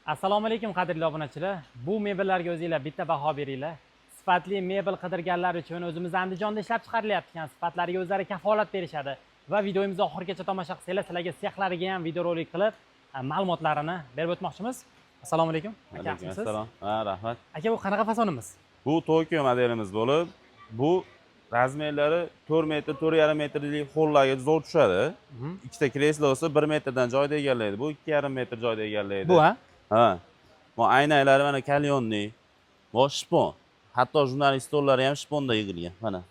Assalomu alaykum qadrli obunachilar. Bu mebellarga o'zingizlar bitta baho beringlar. Sifatli mebel qidirganlar uchun o'zimiz Andijonda ishlab chiqarilayotgan sifatlariga o'zlari kafolat berishadi va videomizni oxirigacha tomosha qilsanglar sizlarga sexlariga ham videorolik qilib ma'lumotlarini berib o'tmoqchimiz. Assalomu alaykum. Aka, yaxshimisiz? Assalom. Ha, rahmat. Aka, bu qanaqa fasonimiz? Bu Tokyo modelimiz bo'lib, bu razmerlari 4 metr, 4,5 metrlik hollarga zo'r tushadi. Ikkita kreslosi 1 metrdan joyda egallaydi. Bu 2,5 metr joyda egallaydi. Bu ha? Ha. Bu aynaklari mana kalyonli. Bu shpon. Hatto jurnalist stollari ham shponda yig'ilgan. Mana.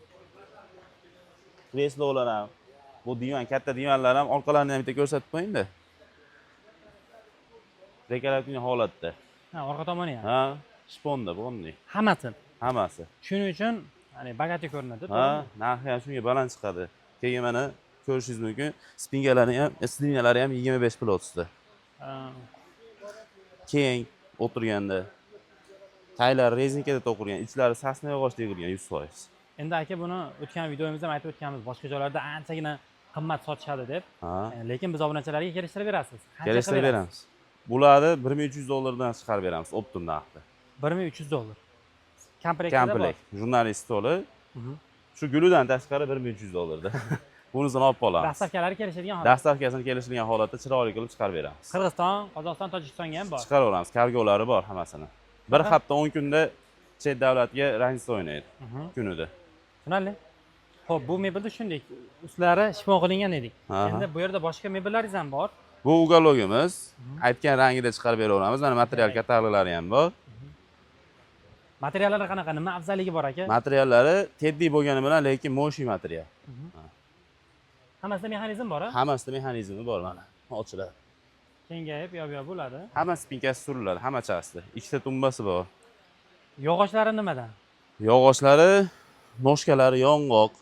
Kreslolar ham, bu divan, katta divanlar ham orqalarini ham bitta ko'rsatib qo'ying-da. Dekorativ holatda. Ha, orqa tomoni ham. Ha, shponda bunday. Hammasi. Hammasi. Shuning uchun hani bagati ko'rinadi. Ha, narxi ham shunga baland chiqadi. Keyin mana ko'rishingiz mumkin. Spingalari ham, slinialari ham 25 plotsda. Keng o'tirganda taylar rezinkada to'qilgan, ichlari sasna yog'ochda yig'ilgan 100%. Endi aka, buni o'tgan videomizda ham aytib o'tganmiz, boshqa joylarda anchagina qimmat sotishadi deb. Lekin biz obunachilarga kelishtirib berasiz. Kelishtirib beramiz. Bularni $1300 chiqarib beramiz optim narxda. $1300. Komplekt. Jurnalist stoli. Shu gulidan tashqari $1300 da. Bunisini olib qolamiz. Dastavkalari kelishadigan holat. Dastavkasini kelishilgan holatda chiroyli qilib chiqarib beramiz. Qirg'iziston, Qozog'iston, Tojikistonga ham bor. Chiqaraveramiz. Kargolari bor hammasini. Bir hafta 10 kunda chet davlatga razniца o'ynaydi kunida. Tushunarli. Xo'p, bu mebelda shunday ustlari shifon qilingan edik. Endi bu yerda boshqa mebellaringiz ham bor. Bu ugalogimiz. Aytgan rangida chiqarib beraveramiz. Mana material kataloglari ham bor. Materiallari qanaqa? Nima afzalligi bor aka? Materiallari teddiy bo'lgani bilan, lekin moshi material. Hammasida mexanizm bor, ha? Hammasida mexanizmi bor mana. Ochiladi. Kengayib, yo'q bo'ladi. Hamma spinkasi suriladi, hammachasi. Ikkita tumbasi bor. Yog'ochlari nimadan? Yog'ochlari, noshkalari yong'oq,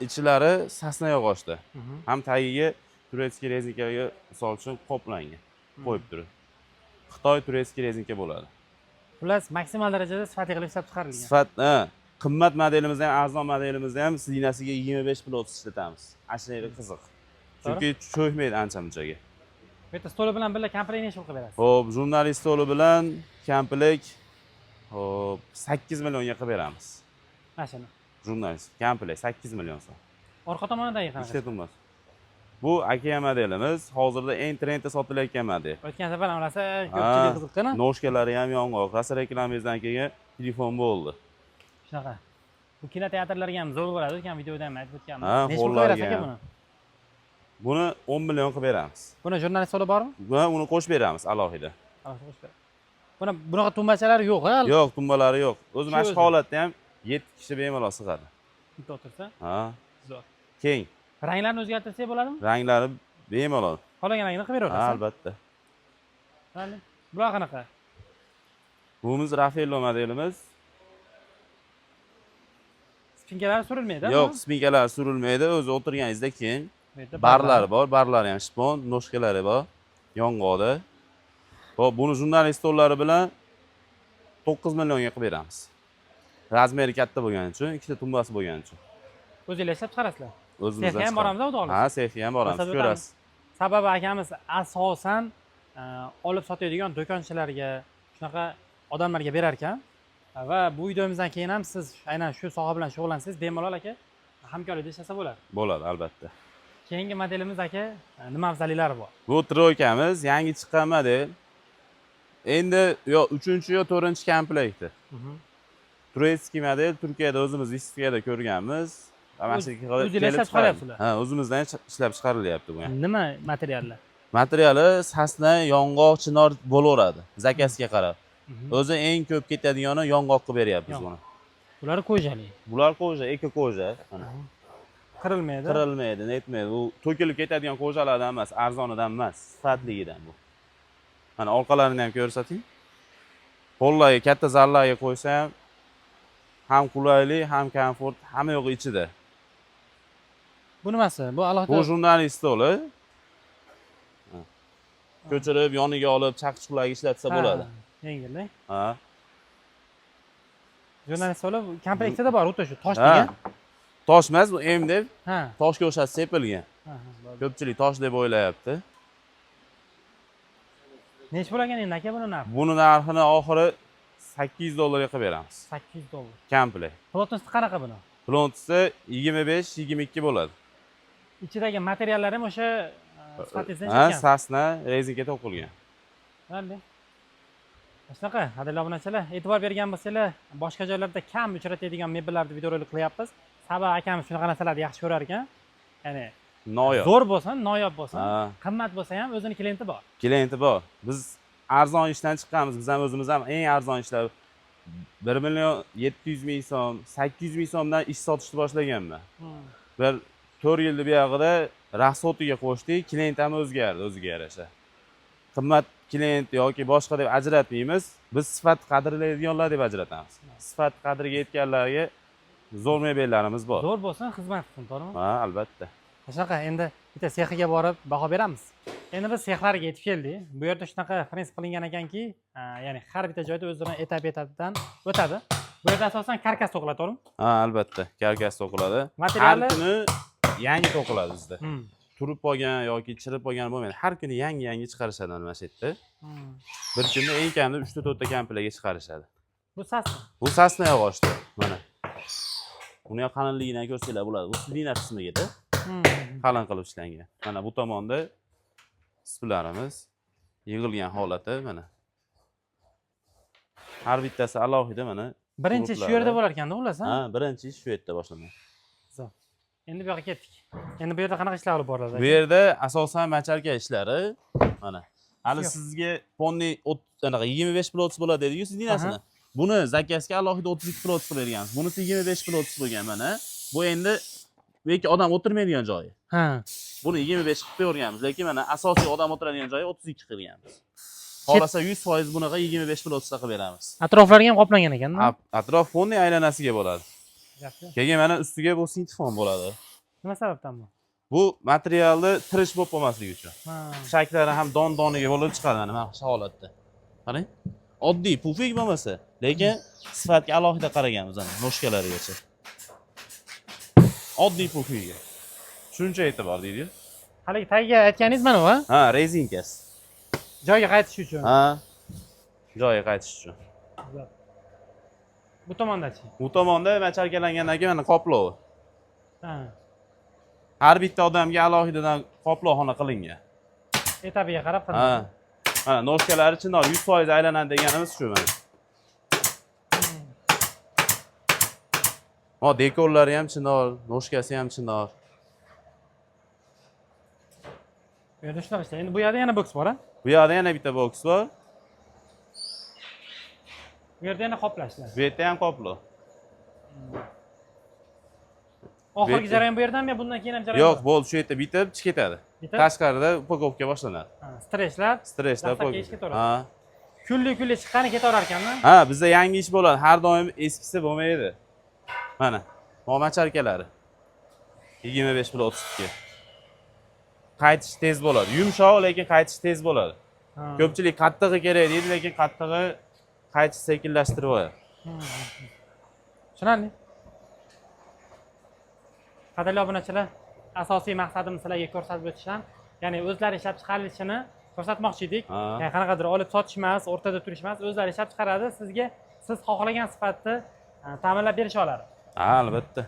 ichlari sasna yog'ochda. Ham tagiga turetskiy rezinkaga misol uchun qoplangan, qo'yib turib. Xitoy turetskiy rezinka bo'ladi. Xullas, maksimal darajada sifatli qilib ishlab chiqarilgan. Sifat, qimmat modelimizda ham, arzon modelimizda ham slinasiga 25 plots ishlatamiz. Ashlari qiziq. Chunki cho'kmaydi ancha-munchaga. Bu yerda stoli bilan birga komplekt nechta qilib berasiz? Xo'p, jurnalist stoli bilan komplekt 8 millionga qilib beramiz. Mashina. Jurnalist komplekt 8 million so'm. Orqa tomonidagi qanaqa? Ikkita tumbas. Bu aka modelimiz, hozirda eng trendda sotilayotgan model. O'tgan safar ham rosa ko'pchilik qiziqqan. Noshkalari ham yong'oq, rosa reklamamizdan keyin telefon bo'ldi. Shunaqa. Bu kinoteatrlarga ham zo'r bo'ladi, o'tgan videoda ham aytib o'tganmiz. Nechta qilib berasiz aka buni? Buni 10 million qilib beramiz. Buni jurnalist stoli bormi? Uni qo'shib beramiz alohida. Bunaqa tumbachalar yo'q, ha? Yo'q, tumbalari yo'q. O'zi mana shu holatda ham 7 kishi bemalol sig'adi. Bitta o'tirsa? Ha. Zo'r. Keng. Ranglarni o'zgartirsak bo'ladimi? Ranglari bemalol. Qolgan rangni qilib beraverasiz. Albatta. Mana bular qanaqa? Buyimiz Rafaello modelimiz. Spinkalari surilmaydi, ha? Yo'q, spinkalari surilmaydi. O'zi o'tirganingizda keng. Barlari bor, barlari ham shpon, noshkalari bor. Yong'oqda. Xo'p, buni jurnalist stollari bilan 9 millionga qilib beramiz. Razmeri katta bo'lgani uchun, ikkita tumbasi bo'lgani uchun. O'zingizlar ishlab chiqarasizlar? O'zimizdan. Sexga ham boramiz, xudo xohlasa. Ha, sexga ham boramiz, ko'rasiz. Sababi akamiz asosan olib sotadigan do'konchilarga, shunaqa odamlarga berar ekan. Va bu videomizdan keyin ham siz aynan shu soha bilan shug'ullansangiz, bemalol aka hamkorlikda ishlasa bo'ladi. Bo'ladi, albatta. Keyingi modelimiz aka nima afzalliklari bor? Bu troykamiz, yangi chiqqan model. Endi yo 3-chi yo 4-chi komplekti. Turetskiy model, Turkiyada o'zimiz Vistviyada ko'rganmiz. O'zingizlar ishlab chiqaryapsizlar? Ha, o'zimizdan ishlab chiqarilyapti bu ham. Nima materiallar? Materiali sasna, yong'oq, chinor bo'laveradi, zakasiga qarab. O'zi eng ko'p ketadigani yong'oq qilib beryapmiz buni. Bular qo'jali. Bular qo'ja, eko qo'ja. Qirilmaydi. Qirilmaydi, netmaydi. Bu to'kilib ketadigan qo'jalardan emas, arzonidan emas, sifatligidan bu. Mana orqalarini ham ko'rsating. Qo'llarga, katta zallarga qo'ysa ham qulaylik, ham komfort, hamma yo'q ichida. Bu nimasi? Bu alohida. Bu jurnalist stoli. Ko'chirib, yoniga olib, chaqchuqlarga ishlatsa bo'ladi. Yengil. Ha. Jurnalist stoli komplektida bor, o'ta shu toshdigan. Tosh emas, bu M deb. Ha. Toshga o'xshatib sepilgan. Ko'pchilik tosh deb o'ylayapti. Necha bo'lagan endi aka buni narxi? Buni narxini oxiri $800 qilib beramiz. $800. Komplet. Plotnosti qanaqa buni? Plotnosti 25-22 bo'ladi. Ichidagi materiallar ham o'sha sifatingizdan Ha, chiqqan. sasna rezinka to'qilgan. Bo'ldi. Shunaqa, qadrli obunachilar, e'tibor bergan bo'lsanglar, boshqa joylarda kam uchratadigan mebellarni videorolik qilyapmiz. Sabab akamiz shunaqa narsalarni yaxshi ko'rar ekan. Ya'ni Noyob. zo'r bo'lsin, noyob bo'lsin, Ha. qimmat bo'lsa ham o'zini klienti bor. Klienti bor. Biz arzon ishdan chiqqanmiz. Biz ham o'zimiz ham eng arzon ishlar 1.700.000 so'm, 800.000 so'mdan ish sotishni boshlaganman. Bir 4 yilni buyog'ida rasxotiga qo'shdik, klient ham o'zgardi, o'ziga yarasha. Qimmat klient yoki boshqa deb ajratmaymiz. Biz sifat qadrlaydiganlar deb ajratamiz. Sifat qadriga yetganlarga zo'r mebellarimiz bor. Zo'r bo'lsin, xizmat qilsin, to'g'rimi? Ha, albatta. Shunaqa, endi bitta sexiga borib baho beramiz. Endi biz sexlarga yetib keldik. Bu yerda shunaqa prinsip qilingan ekanki, ya'ni har bitta joyda o'zini etap-etapdan o'tadi. Bu yerda asosan karkas to'qiladi, to'g'rimi? Ha, albatta. Karkas to'qiladi. Materiali- Har kuni yangi to'qiladi bizda. Turib qolgan yoki chirib qolgan bo'lmaydi. Har kuni yangi chiqarishadi mana shu yerda. Bir kunda eng kamida 3-4 ta kampilarga chiqarishadi. Bu sasmi? Bu sasna yog'ochda, mana. Uni ham qalinligini ko'rsanglar bo'ladi. Bu slina qismigida qalin qilib ishlangan. Mana bu tomonda splarimiz yig'ilgan holati mana. Har bittasi alohida mana. Birinchi shu yerda bo'lar ekanda, ularsan? Ha, birinchi ish shu yerda boshlanadi. Zo'r. Endi bu yoqqa ketdik. Endi bu yerda qanaqa ishlar olib boriladi? Bu yerda asosan macharka ishlari mana. Hali sizga ponni anaqa 25 plots bo'ladi dedi-ku sizdinasini. Buni zakazga alohida 32 plots qilib berganmiz. Bunisi 25 plots bo'lgan mana. Bu endi bu yerga odam o'tirmaydigan joyi. Ha. Buni 25 qilib berganmiz, lekin mana asosiy odam o'tiradigan joyi 32 qilganmiz. Xolasa 100% bunaqa 25 plotsda qilib beramiz. Atroflariga ham qoplangan ekan-da. Atrof fonni aylanasiga bo'ladi. Yaxshi. Keyin mana ustiga bu sintifon bo'ladi. Nima sababdan bu? Bu materialni tirish bo'lib qolmasligi uchun. Ha. Shaklari ham don-doniga bo'lib chiqadi mana shu holatda. Qarang. Oddiy pufik bo'lmasa, lekin sifatga alohida qaraganmiz ana noshkalarigacha. Oddiy pufiga. Shuncha e'tibor deydi. Haligi tagiga aytganingiz mana bu, Ha, rezinkasi. joyiga qaytish uchun. Ha. Joyiga qaytish uchun. Bu tomondachi? Bu tomonda macharkalangandan keyin mana qoplovi. Ha. Har bitta odamga alohidadan qoplovxona qilingan. Etabiga qarab Ha. qilinadi. Mana noshkalari chinor 100% aylanadi deganimiz shu mana. O dekorlari ham chinor, noshkasi ham chinor. Bu yerda shunaqa ishlar. Endi bu yerda yana boks bor-a? Bu yerda yana bitta boks bor. Bu yerda yana qoplashlar. Bu yerda ham qoplov. Oxirgi jarayon bu yerdanmi yo bundan keyin ham jarayon? Yo'q, bo'ldi, shu yerda bitib chiqib ketadi. Tashqarida upakovka boshlanadi. Stresslar. Stresslar upakovka. Ha. Kunlik chiqqani ketaverar ekanmi? Ha, bizda yangi ish bo'ladi. Har doim eskisi bo'lmaydi. Mana, macharkalari. 25 plotsga. Qaytish tez bo'ladi. Yumshoq, lekin qaytish tez bo'ladi. Ko'pchilik qattig'i kerak deydi, lekin qattig'i qaytish sekinlashtirib qo'yadi. Tushunarli. Qadrli obunachilar, asosiy maqsadimiz sizlarga ko'rsatib o'tishdan, ya'ni o'zlari ishlab chiqarilishini ko'rsatmoqchi edik. Ya'ni qanaqadir olib sotish emas, o'rtada turish emas, o'zlari ishlab chiqaradi, sizga siz xohlagan sifatda ta'minlab berisha oladi. Ha, albatta.